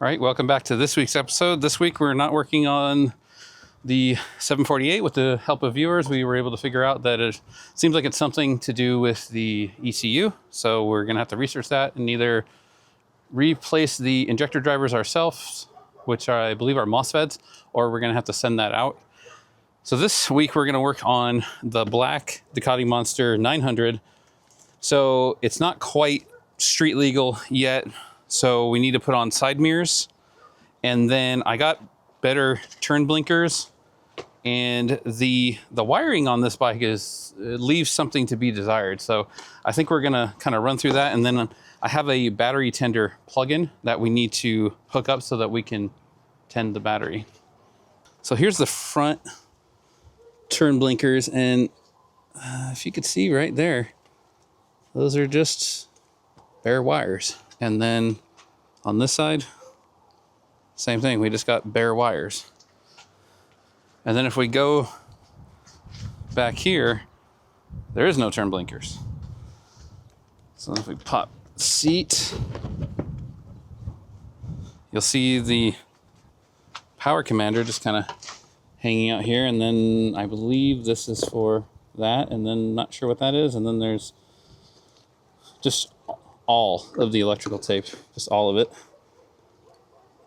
All right, welcome back to this week's episode. This week we're not working on the 748 with the help of viewers. We were able to figure out that it seems like it's something to do with the ECU. So we're gonna have to research that and either replace the injector drivers ourselves, which I believe are MOSFETs, or we're gonna have to send that out. So this week we're gonna work on the black Ducati Monster 900. So it's not quite street legal yet. So we need to put on side mirrors, and then I got better turn blinkers, and the wiring on this bike leaves something to be desired. So I think we're gonna kind of run through that, and then I have a battery tender plug-in that we need to hook up so that we can tend the battery. So here's the front turn blinkers, and if you could see right there, those are just bare wires. And then on this side, same thing, we just got bare wires. And then if we go back here, there is no turn blinkers. So if we pop the seat, you'll see the power commander just kind of hanging out here. And then I believe this is for that, and then not sure what that is. And then there's just all of the electrical tape, just all of it.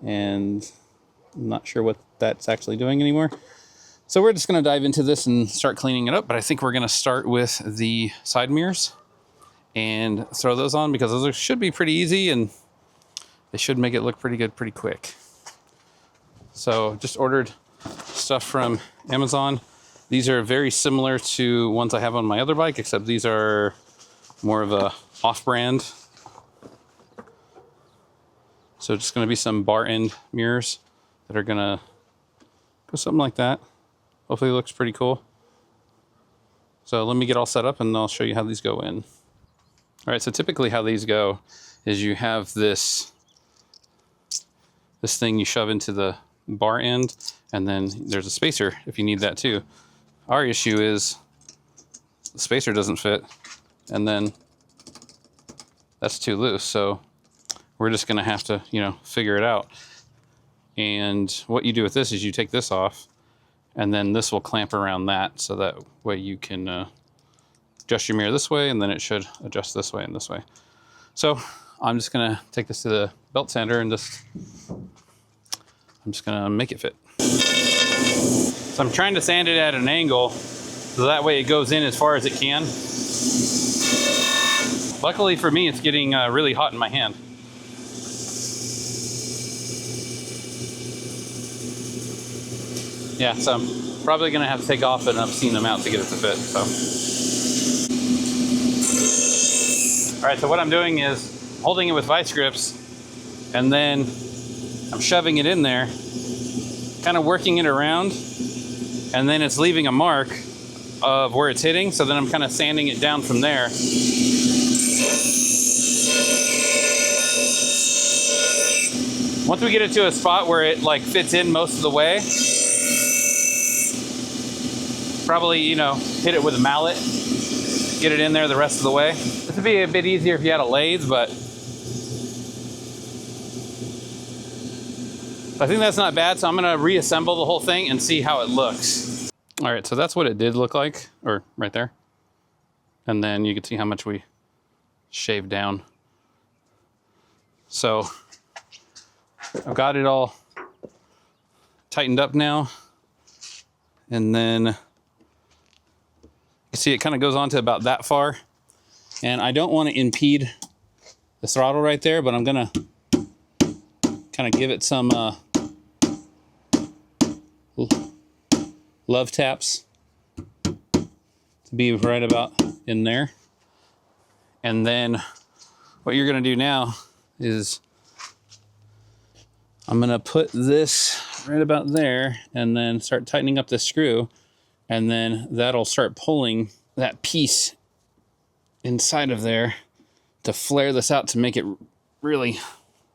And I'm not sure what that's actually doing anymore. So we're just going to dive into this and start cleaning it up. But I think we're going to start with the side mirrors and throw those on, because those should be pretty easy and they should make it look pretty good pretty quick. So just ordered stuff from Amazon. These are very similar to ones I have on my other bike, except these are more of a off-brand. So just going to be some bar end mirrors that are going to go something like that. Hopefully it looks pretty cool. So let me get all set up and I'll show you how these go in. All right, so typically how these go is you have this thing you shove into the bar end, and then there's a spacer if you need that too. Our issue is the spacer doesn't fit, and then that's too loose. So we're just going to have to, figure it out. And what you do with this is you take this off, and then this will clamp around that, so that way you can adjust your mirror this way, and then it should adjust this way and this way. So I'm just going to take this to the belt sander and I'm just going to make it fit. So I'm trying to sand it at an angle so that way it goes in as far as it can. Luckily for me, it's getting really hot in my hand. Yeah, so I'm probably gonna have to take off an obscene amount to get it to fit, so. All right, so what I'm doing is holding it with vice grips, and then I'm shoving it in there, kind of working it around, and then it's leaving a mark of where it's hitting, so then I'm kind of sanding it down from there. Once we get it to a spot where it fits in most of the way, probably, hit it with a mallet, get it in there the rest of the way. This would be a bit easier if you had a lathe, but I think that's not bad. So I'm gonna reassemble the whole thing and see how it looks. All right, so that's what it did look like, or right there. And then you can see how much we shaved down. So I've got it all tightened up now. And then you see it kind of goes on to about that far. And I don't want to impede the throttle right there, but I'm gonna kind of give it some love taps to be right about in there. And then what you're gonna do now is I'm gonna put this right about there and then start tightening up this screw, and then that'll start pulling that piece inside of there to flare this out to make it really,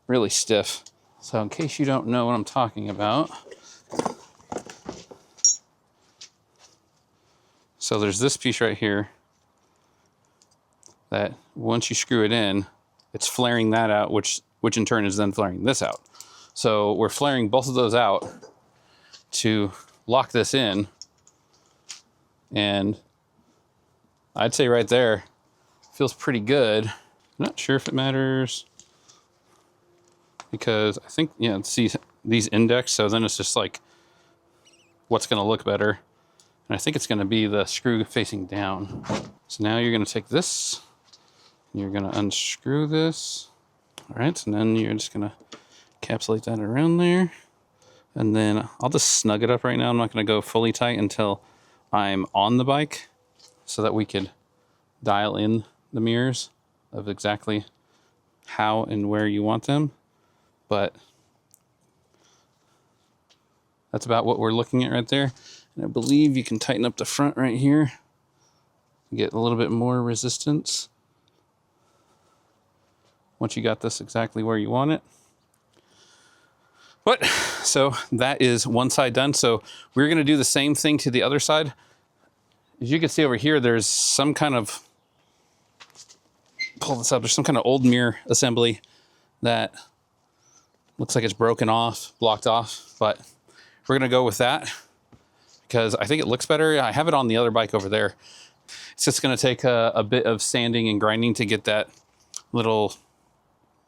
really stiff. So in case you don't know what I'm talking about, so there's this piece right here that once you screw it in, it's flaring that out, which in turn is then flaring this out. So we're flaring both of those out to lock this in. And I'd say right there, feels pretty good. I'm not sure if it matters because I think, yeah, see these index, so then it's just like what's gonna look better. And I think it's gonna be the screw facing down. So now you're gonna take this, and you're gonna unscrew this. All right, and then you're just gonna encapsulate that around there. And then I'll just snug it up right now. I'm not gonna go fully tight until I'm on the bike so that we could dial in the mirrors of exactly how and where you want them. But that's about what we're looking at right there. And I believe you can tighten up the front right here, get a little bit more resistance once you got this exactly where you want it. But so that is one side done. So we're going to do the same thing to the other side. As you can see over here, there's some kind of, pull this up, there's some kind of old mirror assembly that looks like it's broken off, blocked off, but we're going to go with that because I think it looks better. I have it on the other bike over there. It's just going to take a bit of sanding and grinding to get that little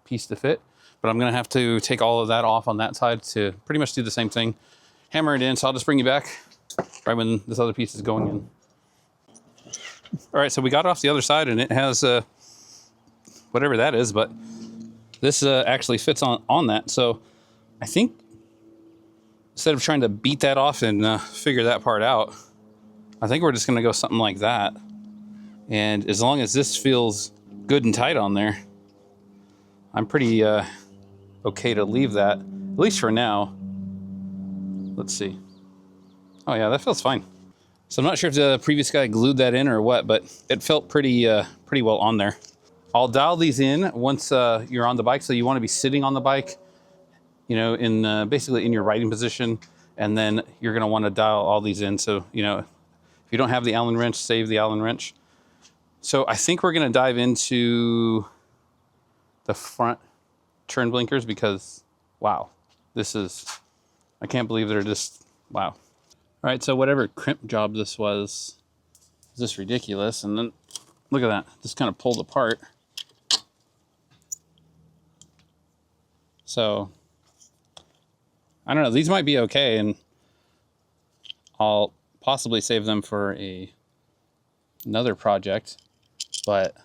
piece to fit, but I'm going to have to take all of that off on that side to pretty much do the same thing, hammer it in. So I'll just bring you back right when this other piece is going in. All right, so we got off the other side and it has whatever that is, but this actually fits on that. So I think instead of trying to beat that off and figure that part out, I think we're just going to go something like that. And as long as this feels good and tight on there, I'm pretty okay to leave that, at least for now. Let's see. Oh yeah, that feels fine. So I'm not sure if the previous guy glued that in or what, but it felt pretty well on there. I'll dial these in once you're on the bike. So you want to be sitting on the bike, you know, in basically in your riding position, and then you're going to want to dial all these in. So, you know, if you don't have the Allen wrench, save the Allen wrench. So I think we're going to dive into the front turn blinkers because, wow, this is, I can't believe they're just, wow. All right, so whatever crimp job this was just ridiculous. And then look at that, just kind of pulled apart. So I don't know, these might be okay, and I'll possibly save them for another project, but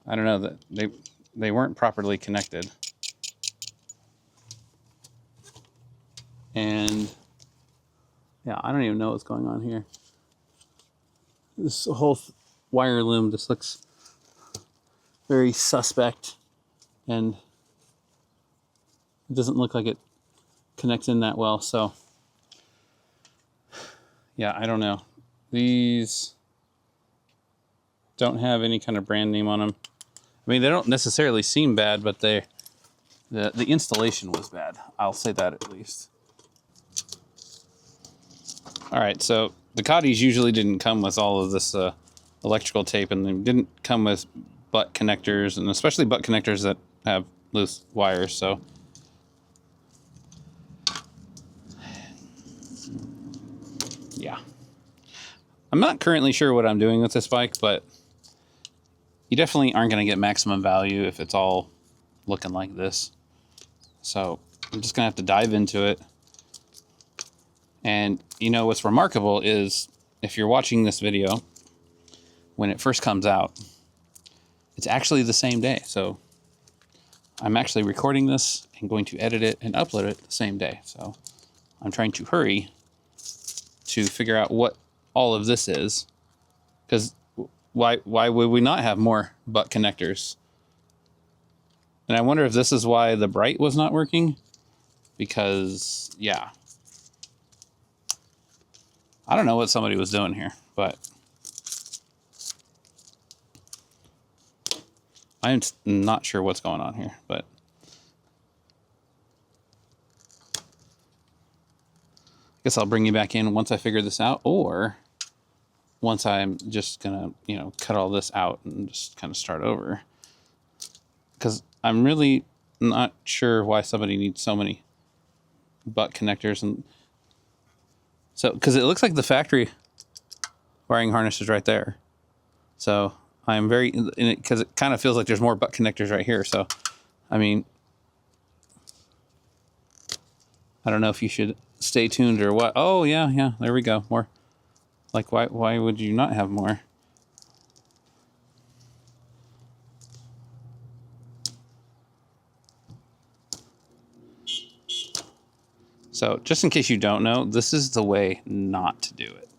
I don't know, that they weren't properly connected. And yeah, I don't even know what's going on here. This whole wire loom just looks very suspect, and it doesn't look like it connects in that well. So yeah, I don't know. These don't have any kind of brand name on them. I mean, they don't necessarily seem bad, but the installation was bad. I'll say that at least. All right, so Ducatis usually didn't come with all of this electrical tape, and they didn't come with butt connectors, and especially butt connectors that have loose wires. So yeah, I'm not currently sure what I'm doing with this bike, but you definitely aren't going to get maximum value if it's all looking like this. So I'm just going to have to dive into it. And you know what's remarkable is if you're watching this video when it first comes out, it's actually the same day. So I'm actually recording this and going to edit it and upload it the same day. So I'm trying to hurry to figure out what all of this is, because why would we not have more butt connectors? And I wonder if this is why the bright was not working, because yeah, I don't know what somebody was doing here, but I'm not sure what's going on here, but I guess I'll bring you back in once I figure this out, or once I'm just gonna, you know, cut all this out and just kind of start over, because I'm really not sure why somebody needs so many butt connectors. And so, because it looks like the factory wiring harness is right there. So I'm very, because it kind of feels like there's more butt connectors right here. So, I mean, I don't know if you should stay tuned or what. Oh, yeah, there we go. More. Like, why would you not have more? So, just in case you don't know, this is the way not to do it.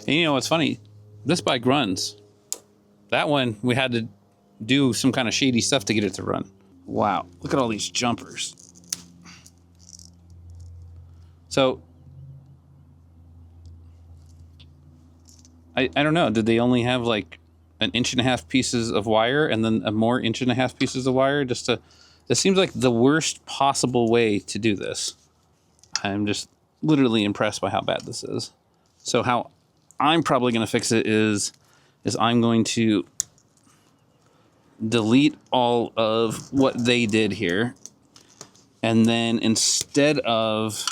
And you know what's funny? This bike runs. That one, we had to do some kind of shady stuff to get it to run. Wow, look at all these jumpers. So, I don't know. Did they only have like 1.5 inch pieces of wire and then a more 1.5 inch pieces of wire just to... This seems like the worst possible way to do this. I'm just literally impressed by how bad this is. So how I'm probably going to fix it is I'm going to delete all of what they did here. And then instead of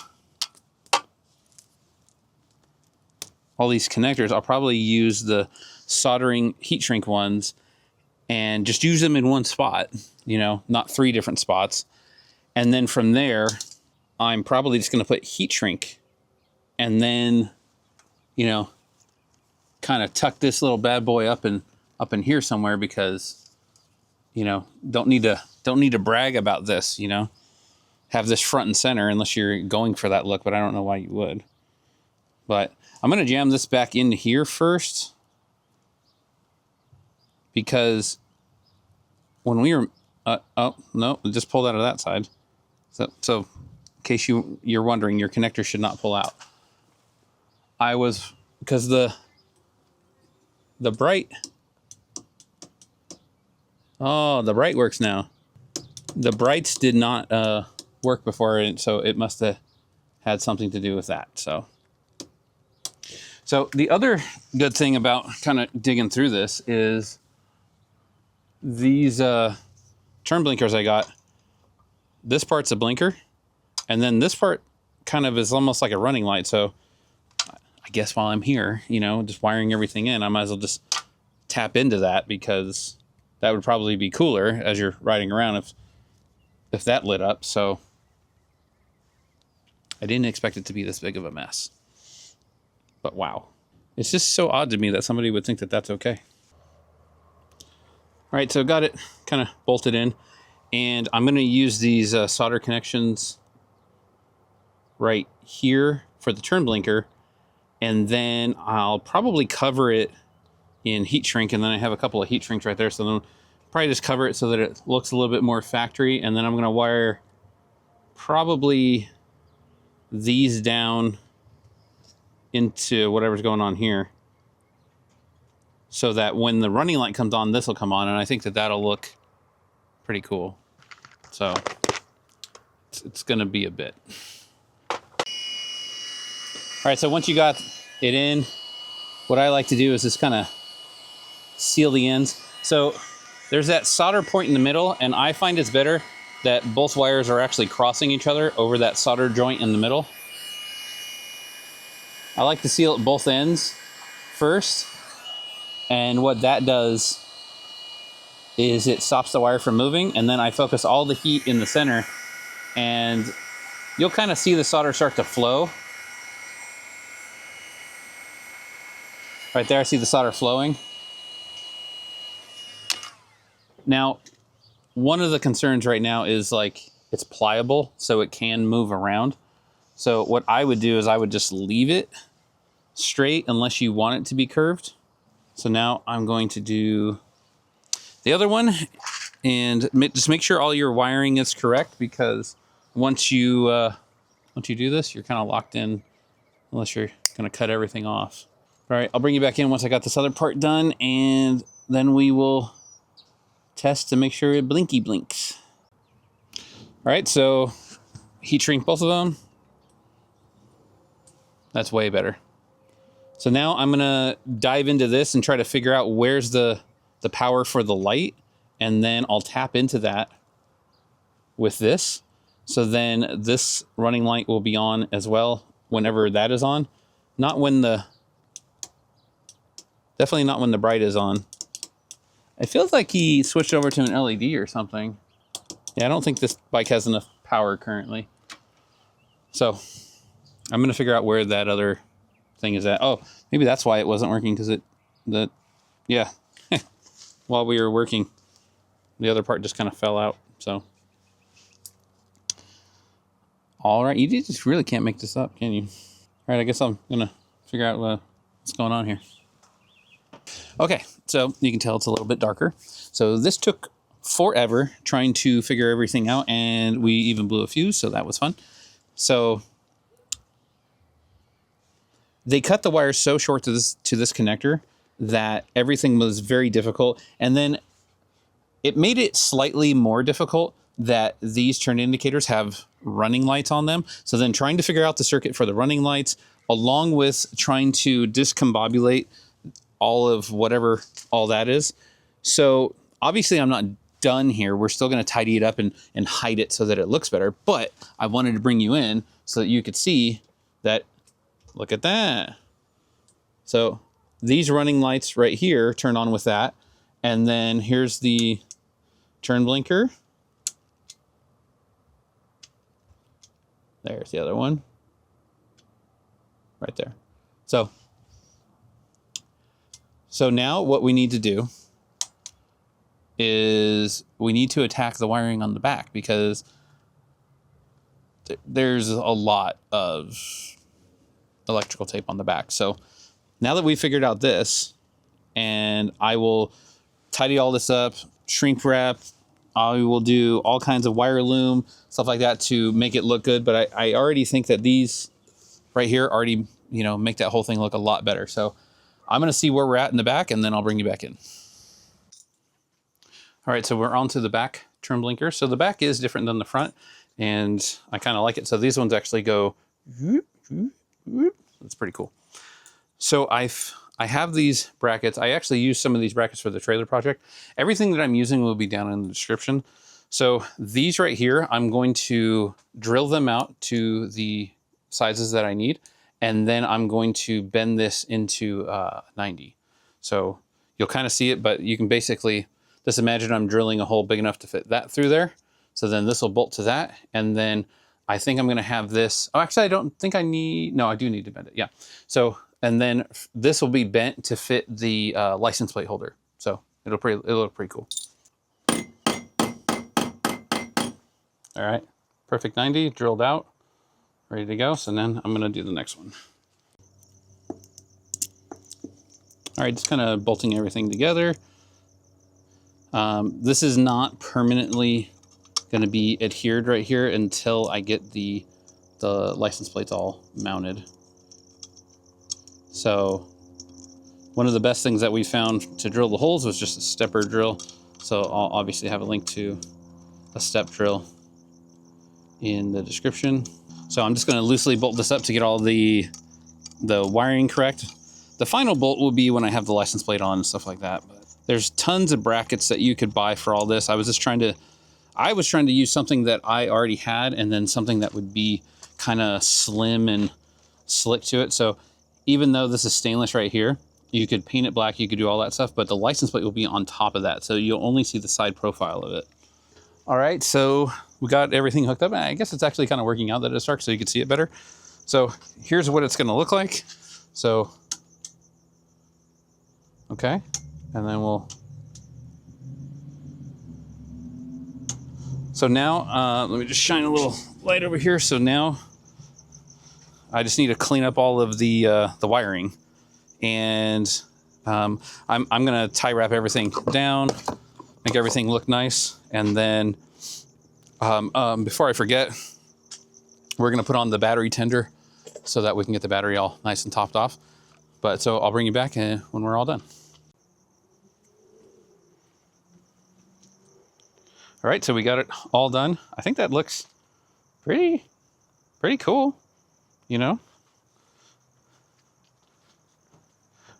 all these connectors, I'll probably use the soldering heat shrink ones and just use them in one spot, you know, not 3 different spots. And then from there, I'm probably just going to put heat shrink and then, you know, kind of tuck this little bad boy up in here somewhere because, you know, don't need to brag about this, you know, have this front and center unless you're going for that look, but I don't know why you would. But I'm going to jam this back into here first because when we were, oh, no, just pulled out of that side. So in case you're wondering, your connector should not pull out. Because the bright, oh, the bright works now. The brights did not work before, and so it must have had something to do with that. So the other good thing about kind of digging through this is these turn blinkers I got. This part's a blinker, and then this part kind of is almost like a running light. So I guess while I'm here, you know, just wiring everything in, I might as well just tap into that because that would probably be cooler as you're riding around if that lit up. So I didn't expect it to be this big of a mess. But wow, it's just so odd to me that somebody would think that that's okay. All right, so got it kind of bolted in, and I'm going to use these solder connections right here for the turn blinker, and then I'll probably cover it in heat shrink, and then I have a couple of heat shrinks right there, so then I'll probably just cover it so that it looks a little bit more factory, and then I'm going to wire probably these down into whatever's going on here so that when the running light comes on, this will come on, and I think that that'll look pretty cool. So it's going to be a bit. All right, so once you got it in, what I like to do is just kind of seal the ends. So there's that solder point in the middle, and I find it's better that both wires are actually crossing each other over that solder joint in the middle. I like to seal at both ends first, and what that does is it stops the wire from moving, and then I focus all the heat in the center, and you'll kind of see the solder start to flow. Right there, I see the solder flowing. Now, one of the concerns right now is like it's pliable, so it can move around. So what I would do is I would just leave it straight unless you want it to be curved. So now I'm going to do the other one, and just make sure all your wiring is correct, because once you do this, you're kind of locked in unless you're going to cut everything off. All right, I'll bring you back in once I got this other part done, and then we will test to make sure it blinky blinks. All right, so heat shrink both of them. That's way better. So now I'm gonna dive into this and try to figure out where's the power for the light, and then I'll tap into that with this. So then this running light will be on as well whenever that is on. Not when the, definitely not when the bright is on. It feels like he switched over to an LED or something. Yeah, I don't think this bike has enough power currently. So I'm gonna figure out where that other thing is at. Oh, maybe that's why it wasn't working, because yeah, while we were working, the other part just kind of fell out. So, all right, you just really can't make this up, can you? All right, I guess I'm gonna figure out what's going on here. Okay, so you can tell it's a little bit darker. So this took forever trying to figure everything out, and we even blew a fuse, so that was fun. So they cut the wires so short to this connector that everything was very difficult. And then it made it slightly more difficult that these turn indicators have running lights on them. So then trying to figure out the circuit for the running lights, along with trying to discombobulate all of whatever all that is. So obviously I'm not done here. We're still going to tidy it up and hide it so that it looks better. But I wanted to bring you in so that you could see that. Look at that. So these running lights right here turn on with that. And then here's the turn blinker. There's the other one. Right there. So now what we need to do is we need to attack the wiring on the back, because there's a lot of electrical tape on the back. So now that we figured out this, and I will tidy all this up, shrink wrap, I will do all kinds of wire loom, stuff like that to make it look good. But I already think that these right here already, make that whole thing look a lot better. So I'm going to see where we're at in the back, and then I'll bring you back in. All right, so we're on to the back turn blinker. So the back is different than the front, and I kind of like it. So these ones actually go whoop, whoop, whoop. That's pretty cool. So I have these brackets. I actually use some of these brackets for the trailer project. Everything that I'm using will be down in the description. So these right here, I'm going to drill them out to the sizes that I need, and then I'm going to bend this into 90. So you'll kind of see it, but you can basically just imagine I'm drilling a hole big enough to fit that through there. So then this will bolt to that, and then I think I'm going to have this. Oh, actually, I don't think I need. No, I do need to bend it. Yeah. So, and then this will be bent to fit the license plate holder. So it'll look pretty cool. All right, perfect 90 drilled out, ready to go. So then I'm going to do the next one. All right, just kind of bolting everything together. This is not permanently going to be adhered right here until I get the license plates all mounted. So one of the best things that we found to drill the holes was just a stepper drill. So I'll obviously have a link to a step drill in the description. So I'm just going to loosely bolt this up to get all the wiring correct. The final bolt will be when I have the license plate on and stuff like that. But there's tons of brackets that you could buy for all this. I was trying to use something that I already had, and then something that would be kind of slim and slick to it. So even though this is stainless right here, you could paint it black, you could do all that stuff, but the license plate will be on top of that. So you'll only see the side profile of it. All right, so we got everything hooked up. I guess it's actually kind of working out that it's dark so you can see it better. So here's what it's gonna look like. So, okay, and then so now, let me just shine a little light over here. So now I just need to clean up all of the wiring, and I'm gonna tie wrap everything down, make everything look nice, and then before I forget, we're gonna put on the battery tender so that we can get the battery all nice and topped off. But so I'll bring you back when we're all done. All right, so we got it all done. I think that looks pretty cool, you know?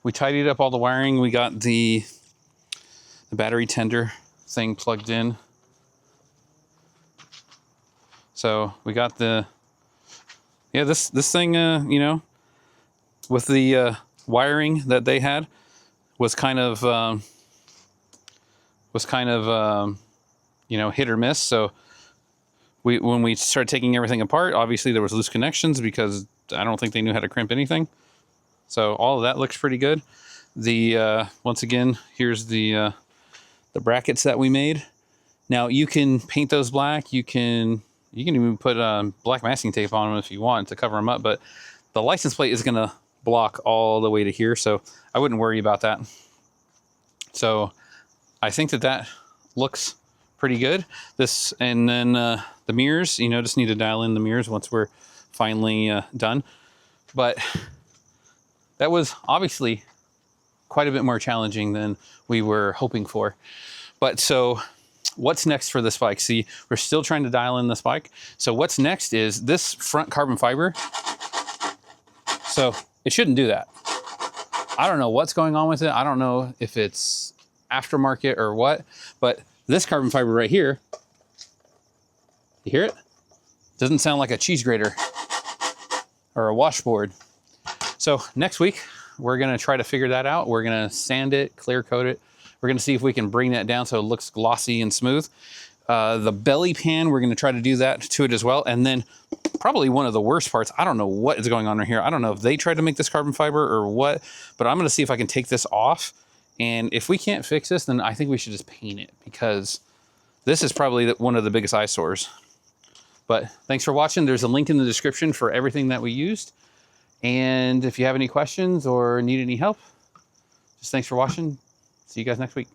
We tidied up all the wiring. We got the battery tender thing plugged in. So we got the, yeah, this thing, you know, with the wiring that they had was kind of, you know, hit or miss. So when we started taking everything apart, obviously there was loose connections because I don't think they knew how to crimp anything. So all of that looks pretty good. The once again, here's the brackets that we made. Now you can paint those black. You can even put black masking tape on them if you want to cover them up. But the license plate is going to block all the way to here, so I wouldn't worry about that. So I think that looks pretty good. This, and then the mirrors, you know, just need to dial in the mirrors once we're finally done. But that was obviously quite a bit more challenging than we were hoping for. But so what's next for this bike? See, we're still trying to dial in this bike. So what's next is this front carbon fiber. So it shouldn't do that. I don't know what's going on with it. I don't know if it's aftermarket or what, but this carbon fiber right here, you hear it? Doesn't sound like a cheese grater or a washboard. So next week, we're gonna try to figure that out. We're gonna sand it, clear coat it. We're gonna see if we can bring that down so it looks glossy and smooth. The belly pan, we're gonna try to do that to it as well. And then probably one of the worst parts, I don't know what is going on right here. I don't know if they tried to make this carbon fiber or what, but I'm gonna see if I can take this off. And if we can't fix this, then I think we should just paint it, because this is probably one of the biggest eyesores. But thanks for watching. There's a link in the description for everything that we used. And if you have any questions or need any help, just thanks for watching. See you guys next week.